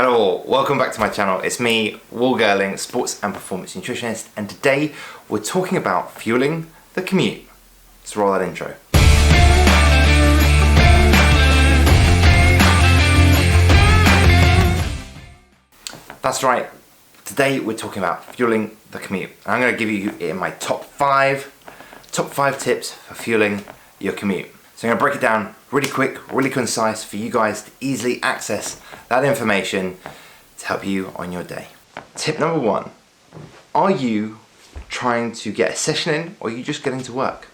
Hello all, welcome back to my channel. It's me, Will Girling, sports and performance nutritionist, and today we're talking about fueling the commute. Let's roll that intro. That's right, today we're talking about fueling the commute. And I'm going to give you in my top five tips for fueling your commute. So I'm going to break it down really quick, really concise for you guys to easily access that information to help you on your day. Tip number one, are you trying to get a session in or are you just getting to work?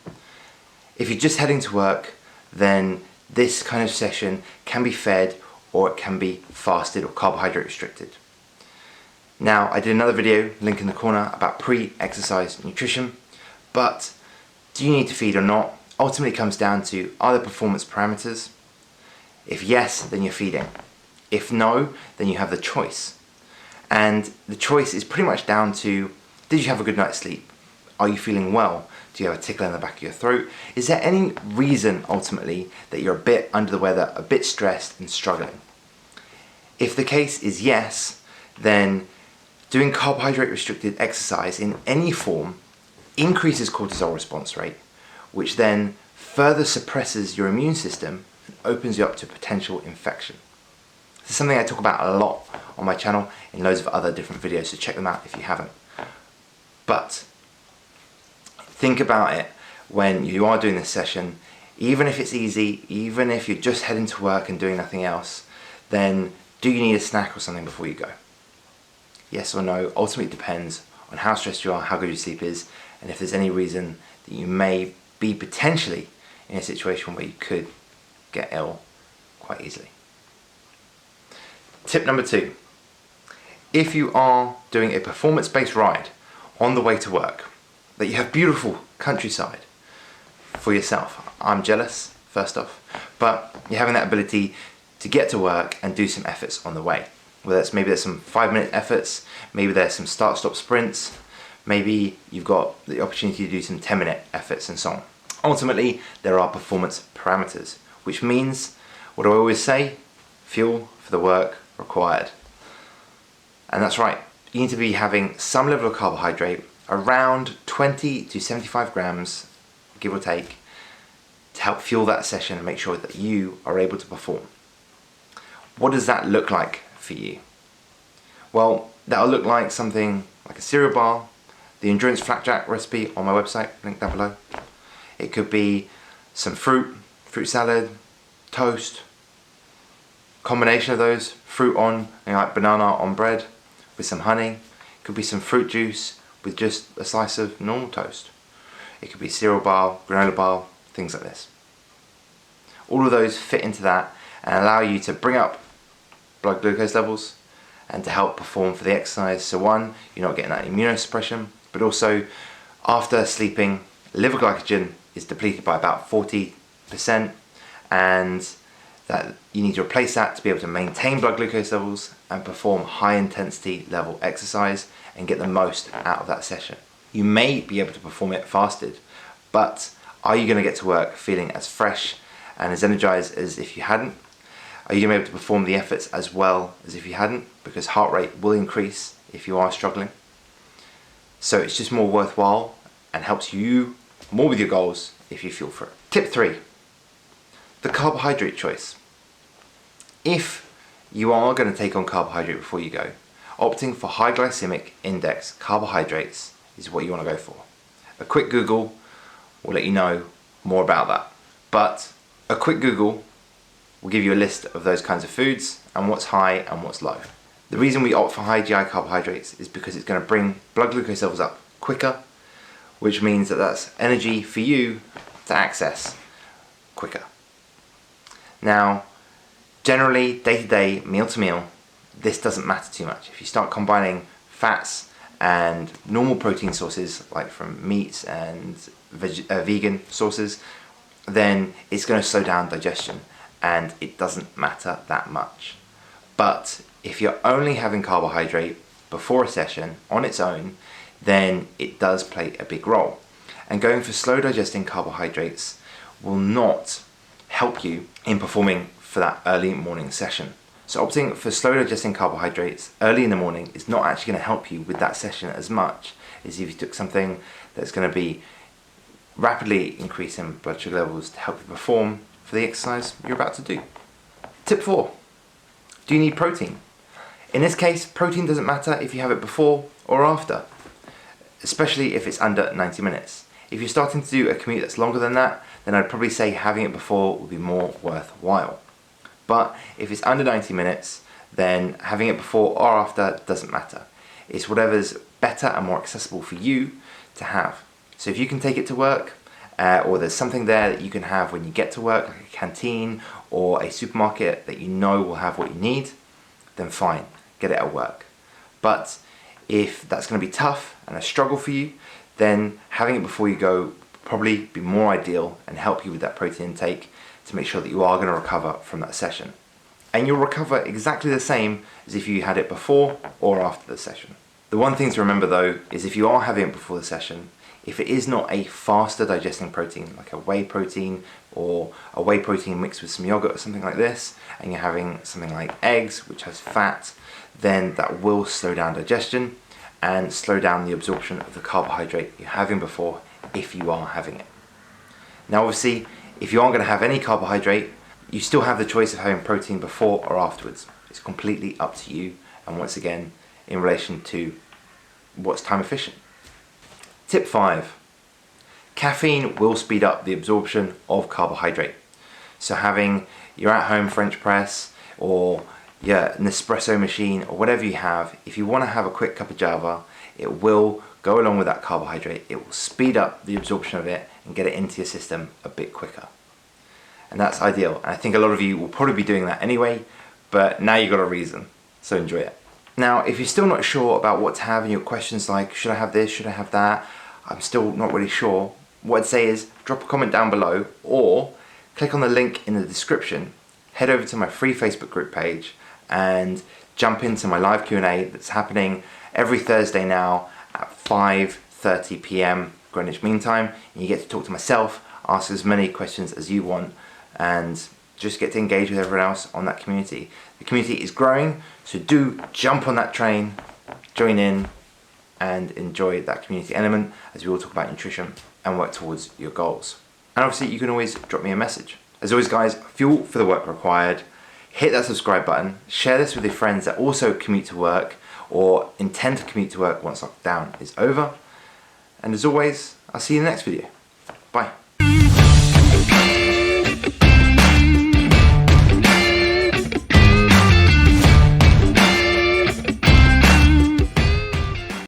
If you're just heading to work, then this kind of session can be fed or it can be fasted or carbohydrate restricted. Now, I did another video, link in the corner, about pre-exercise nutrition, but do you need to feed or not? Ultimately it comes down to, are there performance parameters? If yes, then you're feeding. If no, then you have the choice. And the choice is pretty much down to, did you have a good night's sleep? Are you feeling well? Do you have a tickle in the back of your throat? Is there any reason ultimately that you're a bit under the weather, a bit stressed and struggling? If the case is yes, then doing carbohydrate restricted exercise in any form increases cortisol response rate, which then further suppresses your immune system and opens you up to potential infection. This is something I talk about a lot on my channel in loads of other different videos, so check them out if you haven't. But think about it when you are doing this session, even if it's easy, even if you're just heading to work and doing nothing else, then do you need a snack or something before you go? Yes or no, ultimately it depends on how stressed you are, how good your sleep is, and if there's any reason that you may be potentially in a situation where you could get ill quite easily. Tip number two, if you are doing a performance-based ride on the way to work, that you have beautiful countryside for yourself. I'm jealous, first off, but you're having that ability to get to work and do some efforts on the way. Whether it's maybe there's some 5-minute efforts, maybe there's some start-stop sprints, maybe you've got the opportunity to do some 10-minute efforts and so on. Ultimately, there are performance parameters, which means, what do I always say? Fuel for the work required. And that's right, you need to be having some level of carbohydrate, around 20 to 75 grams, give or take, to help fuel that session and make sure that you are able to perform. What does that look like for you? Well, that'll look like something like a cereal bar, the endurance flapjack recipe on my website, link down below. It could be some fruit salad, toast, combination of those, fruit on, like banana on bread with some honey. It could be some fruit juice with just a slice of normal toast. It could be cereal bar, granola bar, things like this. All of those fit into that and allow you to bring up blood glucose levels and to help perform for the exercise. So one, you're not getting that immunosuppression, but also after sleeping, liver glycogen is depleted by about 40%, and that you need to replace that to be able to maintain blood glucose levels and perform high intensity level exercise and get the most out of that session. You may be able to perform it fasted, but are you going to get to work feeling as fresh and as energized as if you hadn't? Are you going to be able to perform the efforts as well as if you hadn't? Because heart rate will increase if you are struggling. So it's just more worthwhile and helps you more with your goals if you fuel for it. Tip three, the carbohydrate choice. If you are going to take on carbohydrate before you go, opting for high glycemic index carbohydrates is what you want to go for. A quick Google will let you know more about that. But a quick Google will give you a list of those kinds of foods and what's high and what's low. The reason we opt for high GI carbohydrates is because it's going to bring blood glucose levels up quicker, which means that that's energy for you to access quicker. Now, generally, day to day, meal to meal, this doesn't matter too much. If you start combining fats and normal protein sources, like from meats and vegan sources, then it's going to slow down digestion and it doesn't matter that much. But if you're only having carbohydrate before a session on its own, then it does play a big role. And going for slow digesting carbohydrates will not help you in performing for that early morning session. So opting for slow digesting carbohydrates early in the morning is not actually going to help you with that session as much as if you took something that's going to be rapidly increasing blood sugar levels to help you perform for the exercise you're about to do. Tip 4. Do you need protein? In this case, protein doesn't matter if you have it before or after, especially if it's under 90 minutes. If you're starting to do a commute that's longer than that, then I'd probably say having it before would be more worthwhile. But if it's under 90 minutes, then having it before or after doesn't matter. It's whatever's better and more accessible for you to have. So if you can take it to work, or there's something there that you can have when you get to work, like a canteen or a supermarket that you know will have what you need, then fine, get it at work. But if that's going to be tough and a struggle for you, then having it before you go will probably be more ideal and help you with that protein intake to make sure that you are going to recover from that session. And you'll recover exactly the same as if you had it before or after the session. The one thing to remember though is if you are having it before the session, if it is not a faster digesting protein like a whey protein or a whey protein mixed with some yogurt or something like this, and you're having something like eggs which has fat, then that will slow down digestion and slow down the absorption of the carbohydrate you're having before if you are having it. Now obviously, if you aren't going to have any carbohydrate, you still have the choice of having protein before or afterwards. It's completely up to you, and once again, in relation to what's time efficient. Tip 5. Caffeine will speed up the absorption of carbohydrate. So having your at-home French press or your Nespresso machine or whatever you have, if you want to have a quick cup of java, it will go along with that carbohydrate. It will speed up the absorption of it and get it into your system a bit quicker. And that's ideal. And I think a lot of you will probably be doing that anyway, but now you've got a reason, so enjoy it. Now, if you're still not sure about what to have and your questions like, should I have this, should I have that, I'm still not really sure, what I'd say is drop a comment down below or click on the link in the description, head over to my free Facebook group page and jump into my live Q&A that's happening every Thursday now at 5:30 p.m. Greenwich Mean Time, and you get to talk to myself, ask as many questions as you want, and just get to engage with everyone else on that community. The community is growing, so do jump on that train, join in, and enjoy that community element as we all talk about nutrition and work towards your goals. And obviously you can always drop me a message. As always guys, fuel for the work required. Hit that subscribe button, share this with your friends that also commute to work or intend to commute to work once lockdown is over. And as always, I'll see you in the next video. Bye.